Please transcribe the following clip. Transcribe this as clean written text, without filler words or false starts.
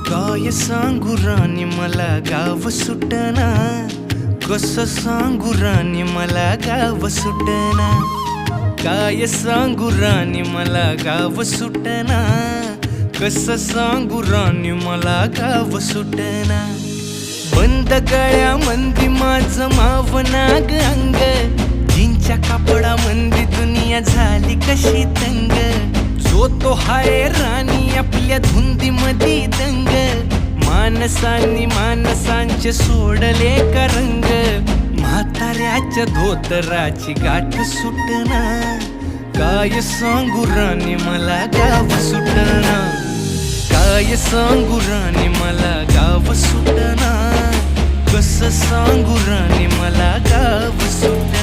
काय सांगू राणी मला गाव सुटना, कसं सांगू राणी मला गाव सुटना. काय सांगू राणी मला गाव सुटना, कसं सांगू राणी मला गाव सुटना. बंद गळ्यामंदी माझं मावनाग अंग, जीनच्या कापडामंदी दुनिया झाली कशी तंग. जो तो हाय राणी आपल्या धुंदीमधी दंग, माणसांनी माणसांचे सोडले का रंग. म्हाताऱ्याच्या धोतराची गाठ सुटना, काय सांगू राणी मला गाव सुटना. काय सांगू राणी मला गाव सुटना, कसं सांगू राणी मला गाव सुटना.